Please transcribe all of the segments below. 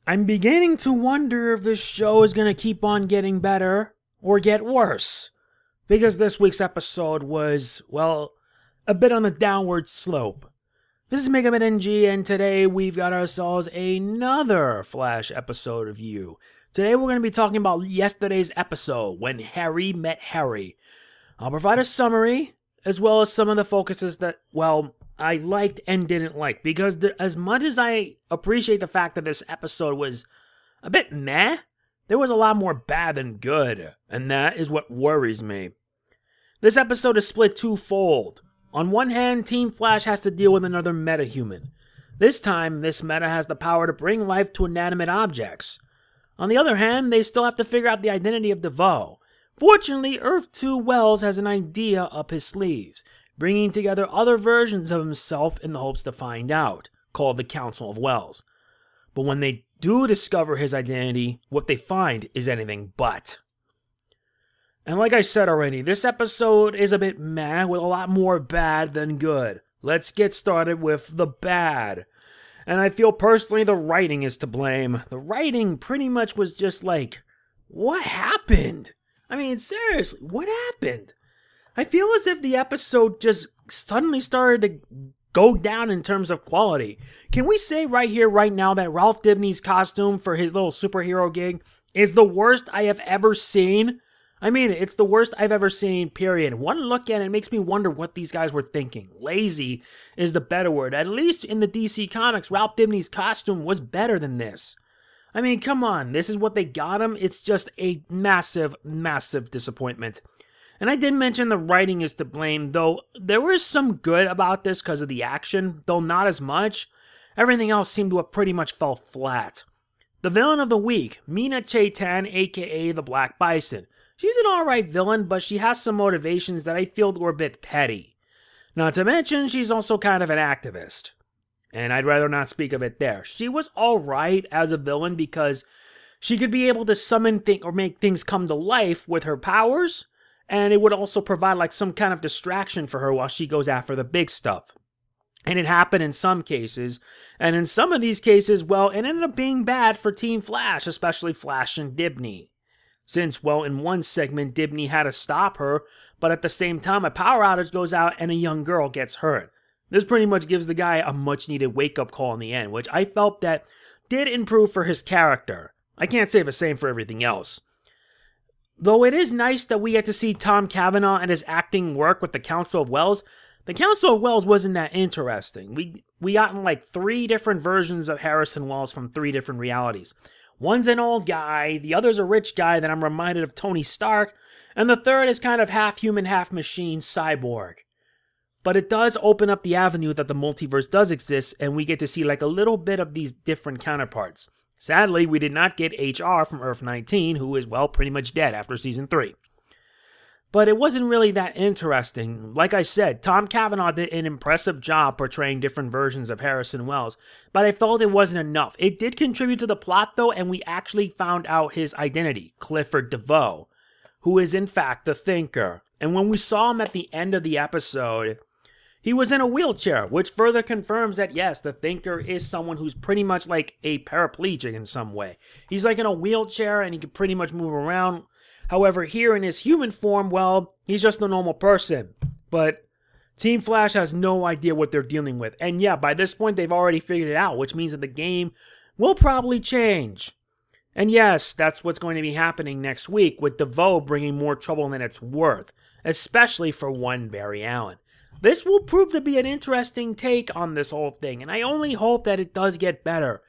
I'm beginning to wonder if this show is going to keep on getting better or get worse. Because this week's episode was, well, a bit on the downward slope. This is Megaman NG, and today we've got ourselves another Flash episode of You. Today we're going to be talking about yesterday's episode, When Harry Met Harry. I'll provide a summary, as well as some of the focuses that, well, I liked and didn't like. Because as much as I appreciate the fact that this episode was a bit meh, there was a lot more bad than good. And that is what worries me. This episode is split twofold. On one hand, Team Flash has to deal with another metahuman. This time, this meta has the power to bring life to inanimate objects. On the other hand, they still have to figure out the identity of DeVoe. Fortunately, Earth 2 Wells has an idea up his sleeves, bringing together other versions of himself in the hopes to find out, called the Council of Wells. But when they do discover his identity, what they find is anything but. And like I said already, this episode is a bit meh, with a lot more bad than good. Let's get started with the bad. And I feel personally the writing is to blame. The writing pretty much was just like, what happened? I mean, seriously, what happened? I feel as if the episode just suddenly started to go down in terms of quality. Can we say right here, right now, that Ralph Dibny's costume for his little superhero gig is the worst I have ever seen? I mean, it's the worst I've ever seen, period. One look at it makes me wonder what these guys were thinking. Lazy is the better word. At least in the DC Comics, Ralph Dibny's costume was better than this. I mean, come on, this is what they got him? It's just a massive, massive disappointment. And I did mention the writing is to blame, though there was some good about this because of the action, though not as much. Everything else seemed to have pretty much fell flat. The villain of the week, Meena Chaitan, aka the Black Bison. She's an alright villain, but she has some motivations that I feel were a bit petty. Not to mention, she's also kind of an activist. And I'd rather not speak of it there. She was alright as a villain because she could be able to summon things or make things come to life with her powers, and it would also provide like some kind of distraction for her while she goes after the big stuff. And it happened in some cases, and in some of these cases, well, it ended up being bad for Team Flash, especially Flash and Dibny. Since, well, in one segment, Dibny had to stop her, but at the same time, a power outage goes out and a young girl gets hurt. This pretty much gives the guy a much-needed wake-up call in the end, which I felt that did improve for his character. I can't say the same for everything else. Though it is nice that we get to see Tom Cavanaugh and his acting work with the Council of Wells, the Council of Wells wasn't that interesting. We got like 3 different versions of Harrison Wells from 3 different realities. One's an old guy, the other's a rich guy that I'm reminded of Tony Stark, and the third is kind of half-human, half-machine cyborg. But it does open up the avenue that the multiverse does exist, and we get to see like a little bit of these different counterparts. Sadly, we did not get HR from Earth 19, who is, well, pretty much dead after Season 3. But it wasn't really that interesting. Like I said, Tom Cavanaugh did an impressive job portraying different versions of Harrison Wells, but I felt it wasn't enough. It did contribute to the plot, though, and we actually found out his identity, Clifford DeVoe, who is in fact the Thinker. And when we saw him at the end of the episode, he was in a wheelchair, which further confirms that, yes, the Thinker is someone who's pretty much like a paraplegic in some way. He's like in a wheelchair, and he can pretty much move around. However, here in his human form, well, he's just a normal person. But Team Flash has no idea what they're dealing with. And yeah, by this point, they've already figured it out, which means that the game will probably change. And yes, that's what's going to be happening next week, with DeVoe bringing more trouble than it's worth, especially for one Barry Allen. This will prove to be an interesting take on this whole thing, and I only hope that it does get better.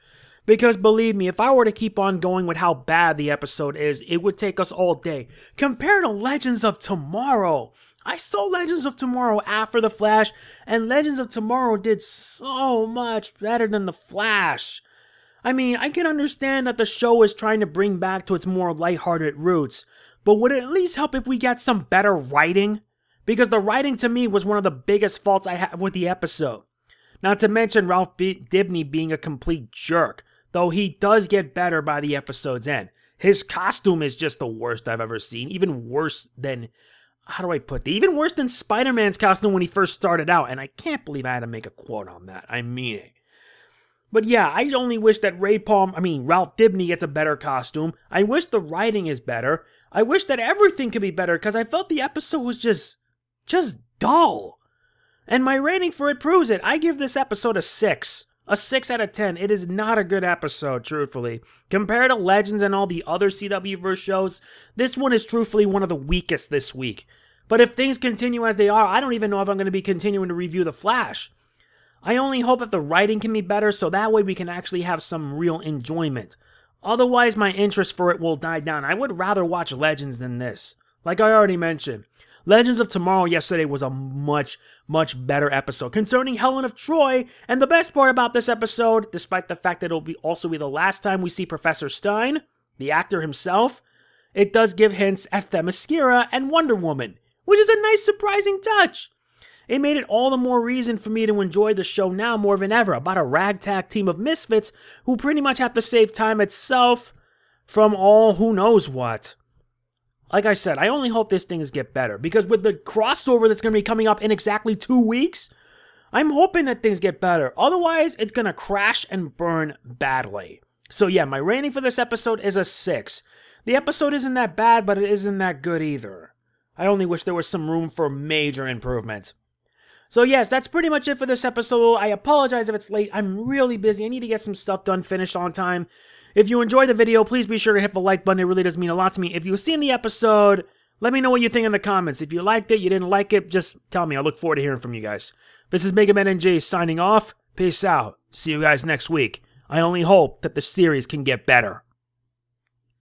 Because believe me, if I were to keep on going with how bad the episode is, it would take us all day. Compared to Legends of Tomorrow, I saw Legends of Tomorrow after The Flash, and Legends of Tomorrow did so much better than The Flash. I mean, I can understand that the show is trying to bring back to its more lighthearted roots, but would it at least help if we got some better writing? Because the writing to me was one of the biggest faults I have with the episode. Not to mention Ralph Dibny being a complete jerk. Though he does get better by the episode's end. His costume is just the worst I've ever seen. Even worse than, how do I put that? Even worse than Spider-Man's costume when he first started out. And I can't believe I had to make a quote on that. I mean it. But yeah, I only wish that Ralph Dibny gets a better costume. I wish the writing is better. I wish that everything could be better because I felt the episode was just dull. And my rating for it proves it. I give this episode a 6. A 6 out of 10. It is not a good episode, truthfully. Compared to Legends and all the other CWverse shows, this one is truthfully one of the weakest this week. But if things continue as they are, I don't even know if I'm going to be continuing to review The Flash. I only hope that the writing can be better so that way we can actually have some real enjoyment. Otherwise, my interest for it will die down. I would rather watch Legends than this. Like I already mentioned, Legends of Tomorrow yesterday was a much better episode concerning Helen of Troy, and the best part about this episode, despite the fact that it'll also be the last time we see Professor Stein, the actor himself, it does give hints at Themyscira and Wonder Woman, which is a nice surprising touch. It made it all the more reason for me to enjoy the show now more than ever, about a ragtag team of misfits who pretty much have to save time itself from all who knows what. Like I said, I only hope this thing get better, because with the crossover that's going to be coming up in exactly 2 weeks, I'm hoping that things get better. Otherwise, it's going to crash and burn badly. So yeah, my rating for this episode is a 6. The episode isn't that bad, but it isn't that good either. I only wish there was some room for major improvement. So yes, that's pretty much it for this episode. I apologize if it's late. I'm really busy. I need to get some stuff done, finished on time. If you enjoyed the video, please be sure to hit the like button. It really does mean a lot to me. If you've seen the episode, let me know what you think in the comments. If you liked it, you didn't like it, just tell me. I look forward to hearing from you guys. This is Mega Man NG signing off. Peace out. See you guys next week. I only hope that the series can get better.